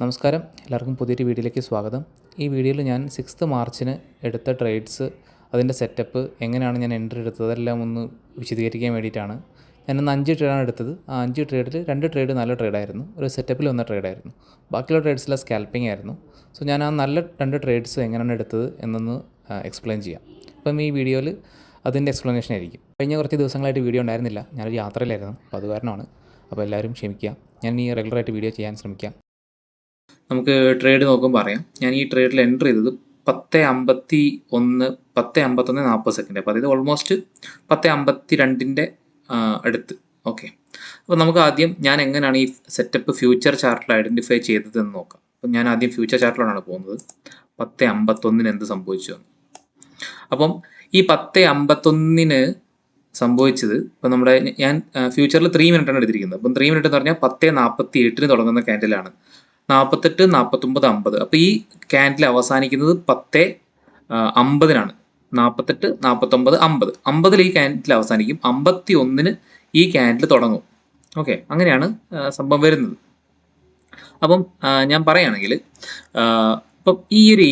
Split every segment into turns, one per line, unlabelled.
നമസ്കാരം, എല്ലാവർക്കും പുതിയൊരു വീഡിയോയിലേക്ക് സ്വാഗതം. ഈ വീഡിയോയിൽ ഞാൻ 6 മാർച്ചിന് എടുത്ത ട്രേഡ്സ്, അതിൻ്റെ സെറ്റപ്പ്, എങ്ങനെയാണ് ഞാൻ എൻട്രി എടുത്തത് അതെല്ലാം ഒന്ന് വിശദീകരിക്കാൻ വേണ്ടിയിട്ടാണ്. ഞാനിന്ന് 5 ട്രേഡാണ് എടുത്തത്. ആ 5 ട്രേഡിൽ 2 ട്രേഡ് നല്ല ട്രേഡായിരുന്നു, ഒരു സെറ്റപ്പിൽ വന്ന ട്രേഡായിരുന്നു. ബാക്കിയുള്ള ട്രേഡ്സിലെ സ്കാൽപ്പിംഗ് ആയിരുന്നു. സോ ഞാൻ ആ നല്ല 2 ട്രേഡ്സ് എങ്ങനെയാണ് എടുത്തത് എന്നൊന്ന് എക്സ്പ്ലെയിൻ ചെയ്യാം. അപ്പം ഈ വീഡിയോയിൽ അതിൻ്റെ എക്സ്പ്ലനേഷൻ ആയിരിക്കും. കഴിഞ്ഞ കുറച്ച് ദിവസങ്ങളായിട്ട് വീഡിയോ ഉണ്ടായിരുന്നില്ല, ഞാനൊരു യാത്രയിലായിരുന്നു, അപ്പോൾ അത് കാരണമാണ്. അപ്പോൾ എല്ലാവരും ക്ഷമിക്കുക. ഞാൻ ഈ റെഗുലറായിട്ട് വീഡിയോ ചെയ്യാൻ ശ്രമിക്കാം. നമുക്ക് ട്രേഡ് നോക്കുമ്പോൾ അറിയാം, ഞാൻ ഈ ട്രേഡിൽ എൻ്റർ ചെയ്തത് 10:51 10:51 സെക്കൻഡ്. അപ്പോൾ അതായത് ഓൾമോസ്റ്റ് 10:52 അടുത്ത്. ഓക്കെ, അപ്പോൾ നമുക്ക് ആദ്യം ഞാൻ എങ്ങനെയാണ് ഈ സെറ്റപ്പ് ഫ്യൂച്ചർ ചാർട്ടിൽ ഐഡൻറ്റിഫൈ ചെയ്തതെന്ന് നോക്കാം. അപ്പം ഞാൻ ആദ്യം ഫ്യൂച്ചർ ചാർട്ടിലാണ് പോകുന്നത്. 10:51 എന്ത് സംഭവിച്ചു. അപ്പം ഈ 10:51 സംഭവിച്ചത്, ഇപ്പം നമ്മുടെ ഞാൻ ഫ്യൂച്ചറിൽ 3 മിനിറ്റാണ് എടുത്തിരിക്കുന്നത്. അപ്പം 3 മിനിറ്റ് എന്ന് പറഞ്ഞാൽ 10:48 തുടങ്ങുന്ന ക്യാൻഡിലാണ്. 48, 49, 50. അപ്പോൾ ഈ ക്യാൻഡിൽ അവസാനിക്കുന്നത് 10:50 48, 49, 50. 50 ഈ ക്യാൻഡിൽ അവസാനിക്കും. 51 ഈ ക്യാൻഡിൽ തുടങ്ങും. ഓക്കെ, അങ്ങനെയാണ് സംഭവം വരുന്നത്. അപ്പം ഞാൻ പറയുകയാണെങ്കിൽ ഇപ്പം ഈ ഒരു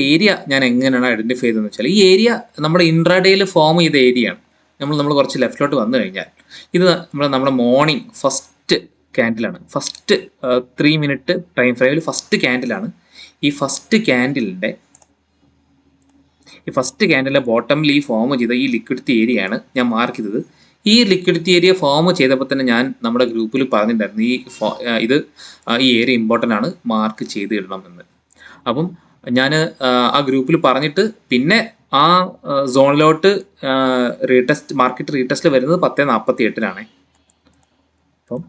ഏരിയ ഞാൻ എങ്ങനെയാണ് ഐഡൻറ്റിഫൈ ചെയ്തതെന്ന് വെച്ചാൽ, ഈ ഏരിയ നമ്മുടെ ഇൻട്രാഡേയിൽ ഫോം ചെയ്ത ഏരിയയാണ്. നമ്മൾ കുറച്ച് ലെഫ്റ്റിലോട്ട് വന്നു കഴിഞ്ഞാൽ ഇത് നമ്മുടെ മോർണിംഗ് ഫസ്റ്റ് ക്യാൻഡിലാണ്. ഫസ്റ്റ് 3 മിനിറ്റ് ടൈം ഫ്രെയിമിൽ ഫസ്റ്റ് ക്യാൻഡിലാണ്. ഈ ഫസ്റ്റ് ക്യാൻഡിലെ ബോട്ടമിൽ ഈ ഫോം ചെയ്ത ഈ ലിക്വിഡിറ്റി ഏരിയയാണ് ഞാൻ മാർക്ക് ചെയ്തത്. ഈ ലിക്വിഡിറ്റി ഏരിയ ഫോം ചെയ്തപ്പോൾ തന്നെ ഞാൻ നമ്മുടെ ഗ്രൂപ്പിൽ പറഞ്ഞിട്ടുണ്ടായിരുന്നു ഈ ഏരിയ ഇമ്പോർട്ടൻ്റ് ആണ്, മാർക്ക് ചെയ്ത് ഇടണമെന്ന്. അപ്പം ഞാൻ ആ ഗ്രൂപ്പിൽ പറഞ്ഞിട്ട് പിന്നെ ആ സോണിലോട്ട് മാർക്കറ്റ് റീടെസ്റ്റ് വരുന്നത് 10:48 അപ്പം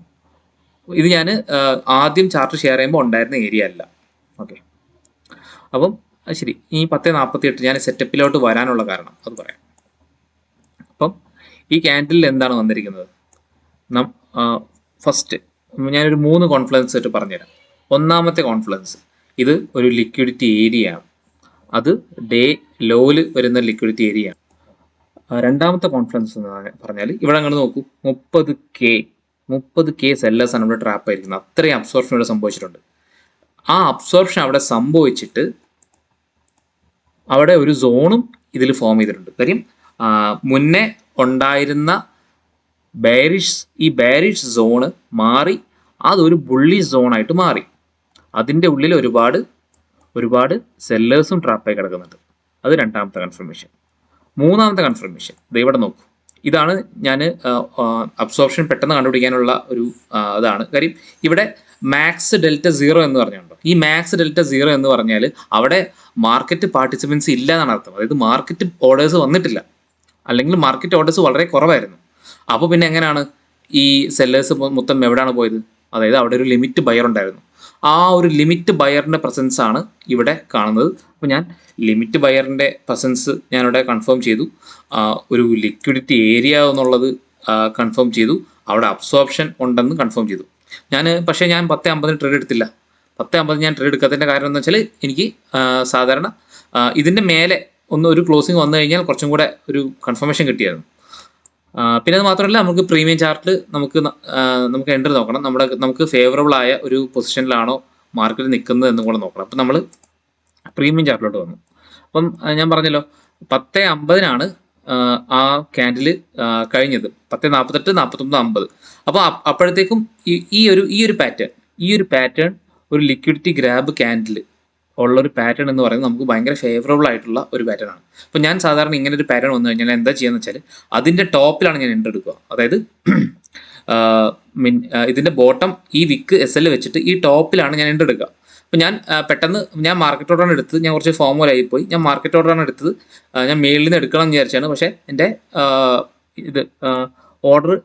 ഇത് ഞാൻ ആദ്യം ചാർട്ട് ഷെയർ ചെയ്യുമ്പോൾ ഉണ്ടായിരുന്ന ഏരിയ അല്ല. ഓക്കെ, അപ്പം ശരി, ഈ 10:48 ഞാൻ സെറ്റപ്പിലോട്ട് വരാനുള്ള കാരണം അത് പറയാം. അപ്പം ഈ ക്യാൻഡിലിൽ എന്താണ് വന്നിരിക്കുന്നത്? ഫസ്റ്റ് ഞാനൊരു 3 കോൺഫ്ലുവൻസ് ആയിട്ട് പറഞ്ഞുതരാം. ഒന്നാമത്തെ കോൺഫ്ലുവൻസ്, ഇത് ഒരു ലിക്വിഡിറ്റി ഏരിയ ആണ്. അത് ഡേ ലോയിൽ വരുന്ന ലിക്വിഡിറ്റി ഏരിയ ആണ്. രണ്ടാമത്തെ കോൺഫ്ലുവൻസ് എന്ന് പറഞ്ഞാൽ ഇവിടെ അങ്ങോട്ട് നോക്കൂ, 30K സെല്ലേഴ്സാണ് ഇവിടെ ട്രാപ്പ് ആയിരിക്കുന്നത്. അത്രയും അബ്സോർപ്ഷൻ ഇവിടെ സംഭവിച്ചിട്ടുണ്ട്. ആ അബ്സോർപ്ഷൻ അവിടെ സംഭവിച്ചിട്ട് അവിടെ ഒരു സോണും ഇതിൽ ഫോം ചെയ്തിട്ടുണ്ട്. കാര്യം മുന്നേ ഉണ്ടായിരുന്ന ബെയറിഷ് സോണ് മാറി അതൊരു ബുള്ളിഷ് സോണായിട്ട് മാറി. അതിൻ്റെ ഉള്ളിൽ ഒരുപാട് സെല്ലേഴ്സും ട്രാപ്പായി കിടക്കുന്നുണ്ട്. അത് രണ്ടാമത്തെ കൺഫർമേഷൻ. മൂന്നാമത്തെ കൺഫർമേഷൻ ദേ ഇവിടെ നോക്കൂ. ഇതാണ് ഞാൻ അബ്സോർപ്ഷൻ പെട്ടെന്ന് കണ്ടുപിടിക്കാനുള്ള ഒരു ഇതാണ്. കാര്യം ഇവിടെ മാക്സ് ഡെൽറ്റ 0 എന്ന് പറഞ്ഞുണ്ടോ. ഈ മാക്സ് ഡെൽറ്റ 0 എന്ന് പറഞ്ഞാൽ അവിടെ മാർക്കറ്റ് പാർട്ടിസിപ്പൻസ് ഇല്ല എന്നാണ് അർത്ഥം. അതായത് മാർക്കറ്റ് ഓർഡേഴ്സ് വന്നിട്ടില്ല, അല്ലെങ്കിൽ മാർക്കറ്റ് ഓർഡേഴ്സ് വളരെ കുറവായിരുന്നു. അപ്പോൾ പിന്നെ എങ്ങനെയാണ് ഈ സെല്ലേഴ്സ് മൊത്തം എവിടെയാണ് പോയത്? അതായത് അവിടെ ഒരു ലിമിറ്റ് ബയർ ഉണ്ടായിരുന്നു. ആ ഒരു ലിമിറ്റ് ബയറിൻ്റെ പ്രസൻസ് ആണ് ഇവിടെ കാണുന്നത്. അപ്പോൾ ഞാൻ ലിമിറ്റ് ബയറിൻ്റെ പ്രസൻസ് ഞാനിവിടെ കൺഫേം ചെയ്തു. ഒരു ലിക്വിഡിറ്റി ഏരിയ എന്നുള്ളത് കൺഫേം ചെയ്തു. അവിടെ അബ്സോർപ്ഷൻ ഉണ്ടെന്ന് കൺഫേം ചെയ്തു. പക്ഷേ ഞാൻ 10:50 ട്രേഡ് എടുത്തില്ല. 10:50 ഞാൻ ട്രേഡ് എടുക്കാത്തതിൻ്റെ കാരണം എന്ന് വെച്ചാൽ എനിക്ക് സാധാരണ ഇതിൻ്റെ മേലെ ഒരു ക്ലോസിങ് വന്നു കഴിഞ്ഞാൽ കുറച്ചും കൂടെ ഒരു കൺഫർമേഷൻ കിട്ടിയായിരുന്നു. പിന്നെ അത് മാത്രമല്ല, നമുക്ക് പ്രീമിയം ചാർട്ടിൽ നമുക്ക് എൻട്രി നോക്കണം. നമുക്ക് ഫേവറബിൾ ആയ ഒരു പൊസിഷനിലാണോ മാർക്കറ്റ് നിൽക്കുന്നത് എന്നും കൂടെ നോക്കണം. അപ്പം നമ്മൾ പ്രീമിയം ചാർട്ടിലോട്ട് വന്നു. അപ്പം ഞാൻ പറഞ്ഞല്ലോ 10:50 ആ ക്യാൻഡിൽ കഴിഞ്ഞത്. 10:48, 49, 50. അപ്പോൾ അപ്പോഴത്തേക്കും ഈ ഒരു പാറ്റേൺ ഒരു ലിക്വിഡിറ്റി ഗ്രാബ് ക്യാൻഡിൽ ഉള്ളൊരു പാറ്റേൺ എന്ന് പറയുന്നത് നമുക്ക് ഭയങ്കര ഫേവറബിൾ ആയിട്ടുള്ള ഒരു പാറ്റേൺ ആണ്. അപ്പോൾ ഞാൻ സാധാരണ ഇങ്ങനെ ഒരു പാറ്റേൺ വന്നു കഴിഞ്ഞാൽ എന്താ ചെയ്യുന്നത് വെച്ചാൽ, അതിൻ്റെ ടോപ്പിലാണ് ഞാൻ എൻട്രി എടുക്കുക. അതായത് ഇതിൻ്റെ ബോട്ടം ഈ വിക്ക് SL വെച്ചിട്ട് ഈ ടോപ്പിലാണ് ഞാൻ എൻട്രി എടുക്കുക. അപ്പോൾ ഞാൻ മാർക്കറ്റ് ഓർഡറാണ് എടുത്തത്. ഞാൻ കുറച്ച് ഫോർമുലായി പോയി. ഞാൻ മാർക്കറ്റ് ഓർഡറാണ് എടുത്തത്. ഞാൻ മേളിൽ നിന്ന് എടുക്കണം എന്ന് വിചാരിച്ചാണ്. പക്ഷേ എൻ്റെ ഓർഡർ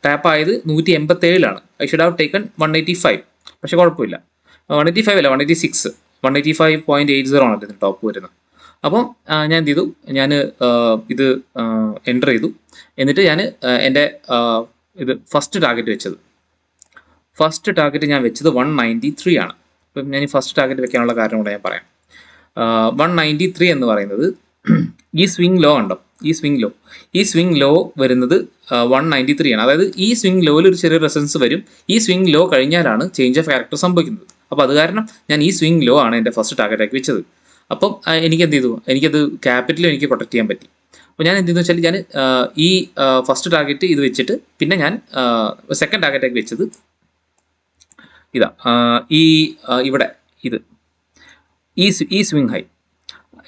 ടാപ്പ് ആയത് 187. I should have taken 185. പക്ഷേ കുഴപ്പമില്ല, 185 അല്ല, 186, 185.80 ആണ് ഇതിന് ടോപ്പ് വരുന്നത്. അപ്പം ഞാൻ എന്ത് ചെയ്തു, ഞാൻ ഇത് എൻ്റർ ചെയ്തു. എന്നിട്ട് ഞാൻ എൻ്റെ ഫസ്റ്റ് ടാർഗറ്റ് ഞാൻ വെച്ചത് 193 ആണ്. ഇപ്പം ഞാൻ ഈ ഫസ്റ്റ് ടാർഗറ്റ് വെക്കാനുള്ള കാരണം കൂടെ ഞാൻ പറയാം. 193 എന്ന് പറയുന്നത് ഈ സ്വിംഗ് ലോ ഉണ്ടോ, ഈ സ്വിംഗ് ലോ വരുന്നത് 193 ആണ്. അതായത് ഈ സ്വിംഗ് ലോയിൽ ഒരു ചെറിയ റെസൻസ് വരും. ഈ സ്വിംഗ് ലോ കഴിഞ്ഞാലാണ് ചേഞ്ച് ഓഫ് ക്യാരക്ടർ സംഭവിക്കുന്നത്. അപ്പോൾ അത് കാരണം ഞാൻ ഈ സ്വിംഗ് ലോ ആണ് എൻ്റെ ഫസ്റ്റ് ടാർഗറ്റാക്കി വെച്ചത്. അപ്പം എനിക്ക് എന്ത് ചെയ്തു, എനിക്കത് ക്യാപിറ്റലും എനിക്ക് പ്രൊട്ടക്ട് ചെയ്യാൻ പറ്റി. അപ്പോൾ ഞാൻ എന്ത് ചെയ്തെന്ന് വെച്ചാൽ ഞാൻ ഈ ഫസ്റ്റ് ടാർഗറ്റ് ഇത് വെച്ചിട്ട് പിന്നെ ഞാൻ സെക്കൻഡ് ടാർഗറ്റാക്കി വെച്ചത് ഇതാ, ഇവിടെ ഇത് ഈ സ്വിംഗ് ഹൈ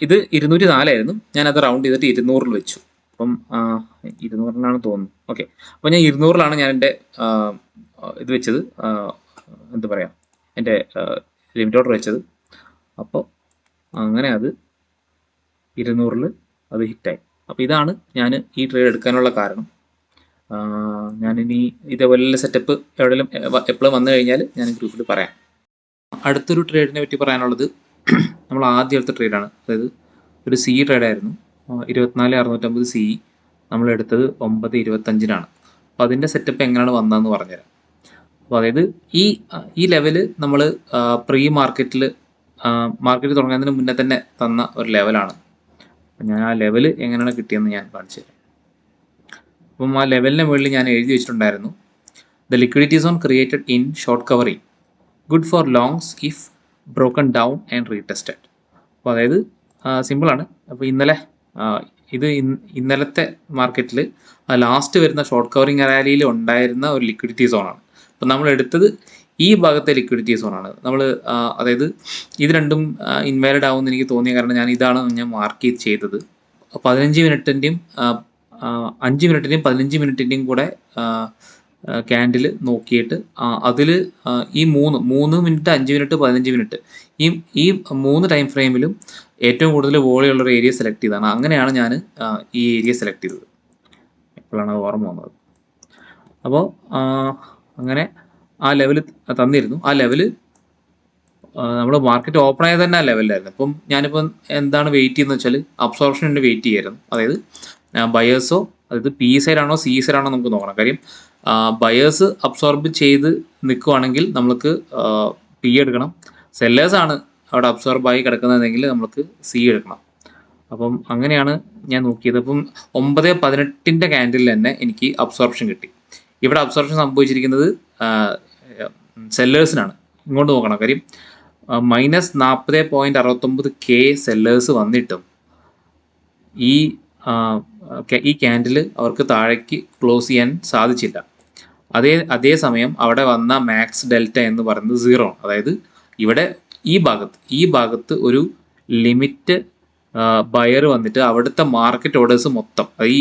ഇത് 204 ആയിരുന്നു. ഞാനത് റൗണ്ട് ചെയ്തിട്ട് 200 വെച്ചു. അപ്പം 200 തോന്നുന്നു. ഓക്കെ, അപ്പോൾ ഞാൻ 200 ഞാൻ എൻ്റെ ഇത് വെച്ചത്, എന്താ പറയുക, എൻ്റെ ലിമിറ്റ് ഓർഡർ വെച്ചത്. അപ്പോൾ അങ്ങനെ അത് 200 അത് ഹിറ്റായി. അപ്പോൾ ഇതാണ് ഞാൻ ഈ ട്രേഡ് എടുക്കാനുള്ള കാരണം. ഞാനിനി ഇതേപോലെയുള്ള സെറ്റപ്പ് എവിടെയെങ്കിലും എപ്പോഴും വന്നു കഴിഞ്ഞാൽ ഞാൻ ഗ്രൂപ്പിൽ പറയാം. അടുത്തൊരു ട്രേഡിനെ പറ്റി പറയാനുള്ളത്, നമ്മൾ ആദ്യം എടുത്ത ട്രേഡാണ്. അതായത് ഒരു CE ട്രേഡായിരുന്നു. 24,650 CE നമ്മൾ എടുത്തത് 9.25 അപ്പോൾ അതിൻ്റെ സെറ്റപ്പ് എങ്ങനെയാണ് വന്നതെന്ന് പറഞ്ഞുതരാം. അപ്പോൾ അതായത് ഈ ലെവല് നമ്മൾ പ്രീ മാർക്കറ്റ് തുടങ്ങുന്നതിന് മുന്നേ തന്നെ തന്ന ഒരു ലെവലാണ്. അപ്പം ഞാൻ ആ ലെവൽ എങ്ങനെയാണ് കിട്ടിയെന്ന് ഞാൻ കാണിച്ചു തരാം. അപ്പം ആ ലെവലിന് മുകളിൽ ഞാൻ എഴുതി വെച്ചിട്ടുണ്ടായിരുന്നു, the liquidity zone created in short covering good for longs if broken down and retested. അപ്പോൾ അതായത് സിമ്പിളാണ്. അപ്പോൾ ഇന്നലത്തെ മാർക്കറ്റിൽ ലാസ്റ്റ് വരുന്ന ഷോർട്ട് കവറിംഗ് റാലിയിൽ ഉണ്ടായിരുന്ന ഒരു ലിക്വിഡിറ്റി സോണാണ്. അപ്പോൾ നമ്മൾ എടുത്തത് ഈ ഭാഗത്തെ ലിക്വിഡിറ്റി സോണാണ്. നമ്മൾ അതായത് ഇത് രണ്ടും ഇൻവാലിഡ് ആവുമെന്ന് എനിക്ക് തോന്നിയ കാരണം ഞാൻ മാർക്ക് ചെയ്തത് 15 മിനിറ്റിൻ്റെയും 5 മിനിറ്റിൻ്റെയും 15 മിനിറ്റിൻ്റെയും കൂടെ ക്യാൻഡിൽ നോക്കിയിട്ട് അതിൽ ഈ 3 മിനിറ്റ് 5 മിനിറ്റ് 15 മിനിറ്റ് ഈ 3 ടൈം ഫ്രെയിമിലും ഏറ്റവും കൂടുതൽ വോളിയുള്ള ഒരു ഏരിയ സെലക്ട് ചെയ്തതാണ്. അങ്ങനെയാണ് ഞാൻ ഈ ഏരിയ സെലക്ട് ചെയ്തത്. എപ്പോഴാണ് അത് ഓർമ്മ വന്നത്. അപ്പോൾ അങ്ങനെ ആ ലെവൽ തന്നിരുന്നു. ആ ലെവല് നമ്മൾ മാർക്കറ്റ് ഓപ്പൺ ആയത് തന്നെ ആ ലെവലിലായിരുന്നു. അപ്പം ഞാനിപ്പം എന്താണ് വെയിറ്റ് ചെയ്യുന്നത് വെച്ചാൽ അബ്സോർപ്ഷന് വെയിറ്റ് ചെയ്യായിരുന്നു. അതായത് ബയേഴ്സോ, അതായത് PE സൈഡാണോ CE സൈഡാണോ നമുക്ക് നോക്കണം. കാര്യം ബയേഴ്സ് അബ്സോർബ് ചെയ്ത് നിൽക്കുവാണെങ്കിൽ നമ്മൾക്ക് PE എടുക്കണം. സെല്ലേഴ്സാണ് അവിടെ അബ്സോർബായി കിടക്കുന്നതെങ്കിൽ നമുക്ക് CE എടുക്കണം. അപ്പം അങ്ങനെയാണ് ഞാൻ നോക്കിയത്. അപ്പം 9.18 ക്യാൻഡിൽ തന്നെ എനിക്ക് അബ്സോർപ്ഷൻ കിട്ടി. ഇവിടെ അബ്സോർപ്ഷൻ സംഭവിച്ചിരിക്കുന്നത് സെല്ലേഴ്സിനാണ്. ഇങ്ങോട്ട് നോക്കണം. കാര്യം -40.69K സെല്ലേഴ്സ് വന്നിട്ടും ഈ ക്യാൻഡിൽ അവർക്ക് താഴേക്ക് ക്ലോസ് ചെയ്യാൻ സാധിച്ചില്ല. അതേസമയം അവിടെ വന്ന മാക്സ് ഡെൽറ്റ എന്ന് പറയുന്നത് 0 ആണ്. അതായത് ഇവിടെ ഈ ഭാഗത്ത് ഒരു ലിമിറ്റ് ബയർ വന്നിട്ട് അവിടുത്തെ മാർക്കറ്റ് ഓർഡേഴ്സ് മൊത്തം ഈ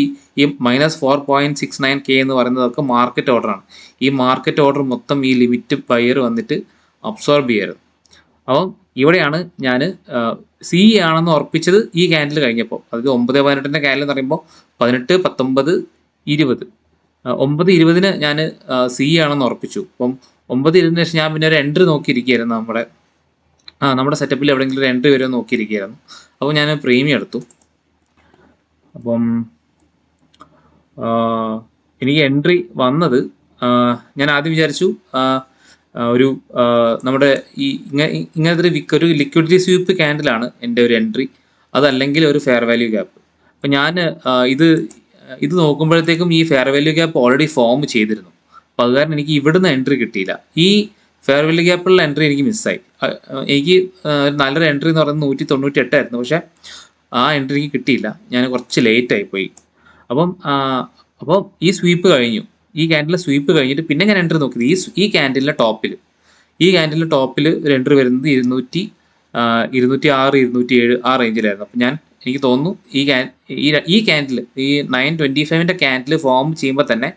-4.69K എന്ന് പറയുന്നതൊക്കെ മാർക്കറ്റ് ഓർഡറാണ്. ഈ മാർക്കറ്റ് ഓർഡർ മൊത്തം ഈ ലിമിറ്റ് ബയർ വന്നിട്ട് അബ്സോർബ് ചെയ്യരുത്. അപ്പം ഇവിടെയാണ് ഞാൻ CE ആണെന്ന് ഉറപ്പിച്ചത് ഈ ക്യാൻഡിൽ കഴിഞ്ഞപ്പോൾ. അതായത് 9.18 ക്യാൻഡിൽ എന്ന് പറയുമ്പോൾ 18, 19, 20 9:20 ഞാൻ CE ആണെന്ന് ഉറപ്പിച്ചു. അപ്പം 9:20 ശേഷം ഞാൻ പിന്നെ ഒരു എൻട്രി നോക്കിയിരിക്കുകയായിരുന്നു. നമ്മുടെ സെറ്റപ്പിൽ എവിടെയെങ്കിലും ഒരു എൻട്രി വരുമോ നോക്കിയിരിക്കുകയായിരുന്നു. അപ്പോൾ ഞാൻ പ്രീമിയം എടുത്തു. അപ്പം എനിക്ക് എൻട്രി വന്നത്, ഞാൻ ആദ്യം വിചാരിച്ചു ഒരു നമ്മുടെ ഇങ്ങനത്തെ ഒരു ലിക്വിഡിറ്റി സ്വീപ്പ് ക്യാൻഡിലാണ് എൻ്റെ ഒരു എൻട്രി, അതല്ലെങ്കിൽ ഒരു ഫെയർ വാല്യൂ ഗ്യാപ്പ്. അപ്പം ഞാൻ ഇത് നോക്കുമ്പോഴത്തേക്കും ഈ fair value gap already form ചെയ്തിരുന്നു. അപ്പോൾ അത് കാരണം എനിക്ക് ഇവിടുന്ന് എൻട്രി കിട്ടിയില്ല. ഈ ഫെയർ വാല്യൂ ഗ്യാപ്പിലുള്ള എൻട്രി എനിക്ക് മിസ്സായി. എനിക്ക് നല്ലൊരു എൻട്രി എന്ന് പറയുന്നത് 198 ആയിരുന്നു. പക്ഷേ ആ എൻട്രി എനിക്ക് കിട്ടിയില്ല. ഞാൻ കുറച്ച് ലേറ്റ് ആയിപ്പോയി. അപ്പോൾ ഈ സ്വീപ്പ് കഴിഞ്ഞു. ഈ ക്യാൻഡിലെ സ്വീപ്പ് കഴിഞ്ഞിട്ട് പിന്നെ ഞാൻ എൻട്രി നോക്കിയത് ഈ ക്യാൻഡിലിൻ്റെ ടോപ്പിൽ ഒരു എൻട്രി വരുന്നത് 206, 207 ആ റേഞ്ചിലായിരുന്നു. അപ്പം എനിക്ക് തോന്നുന്നു ഈ ക്യാൻഡിൽ ഈ 9.25 ക്യാൻഡിൽ ഫോം ചെയ്യുമ്പോൾ തന്നെ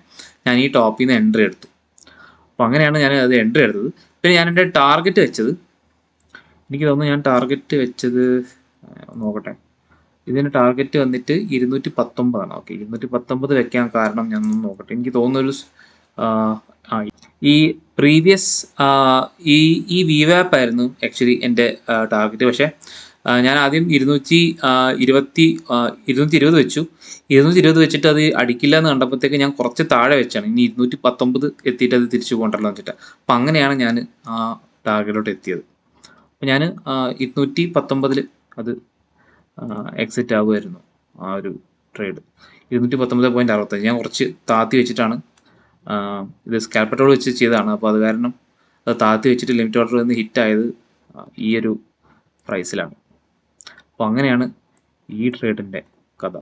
ഞാൻ ഈ ടോപ്പിൽ നിന്ന് എൻട്രി എടുത്തു. അപ്പോൾ അങ്ങനെയാണ് ഞാൻ അത് എൻട്രി എടുത്തത്. പിന്നെ ഞാൻ എൻ്റെ ടാർഗറ്റ് വെച്ചത്, എനിക്ക് തോന്നുന്നു ഞാൻ ടാർഗറ്റ് വെച്ചത് നോക്കട്ടെ, ഇതിൻ്റെ ടാർഗറ്റ് വന്നിട്ട് 219 ആണ്. ഓക്കെ, 219 വെക്കാൻ കാരണം ഞാൻ നോക്കട്ടെ. എനിക്ക് തോന്നുന്നൊരു ഈ പ്രീവിയസ് ഈ VWAP ആയിരുന്നു ആക്ച്വലി എൻ്റെ ടാർഗറ്റ്. പക്ഷേ ഞാൻ ആദ്യം 220 വെച്ചു. 220 വെച്ചിട്ട് അത് അടിക്കില്ല എന്ന് കണ്ടപ്പോഴത്തേക്ക് ഞാൻ കുറച്ച് താഴെ വെച്ചാണ്. ഇനി 219 എത്തിയിട്ട് അത് തിരിച്ചു പോകണ്ടല്ലോ എന്ന് വെച്ചിട്ട്. അപ്പം അങ്ങനെയാണ് ഞാൻ ആ ടാർഗറ്റിലോട്ട് എത്തിയത്. അപ്പം ഞാൻ 219 അത്
എക്സിറ്റ് ആവുമായിരുന്നു ആ ഒരു ട്രേഡ്. 219.65 ഞാൻ കുറച്ച് താത്തി വെച്ചിട്ടാണ് ഇത് സ്കാൽപ്പ് പെട്രോൾ വെച്ച് ചെയ്തതാണ്. അപ്പോൾ അത് കാരണം അത് താത്തി വെച്ചിട്ട് ലിമിറ്റ് ഓർഡർ നിന്ന് ഹിറ്റായത് ഈ ഒരു പ്രൈസിലാണ്. അപ്പോൾ അങ്ങനെയാണ് ഈ ട്രേഡിൻ്റെ കഥ.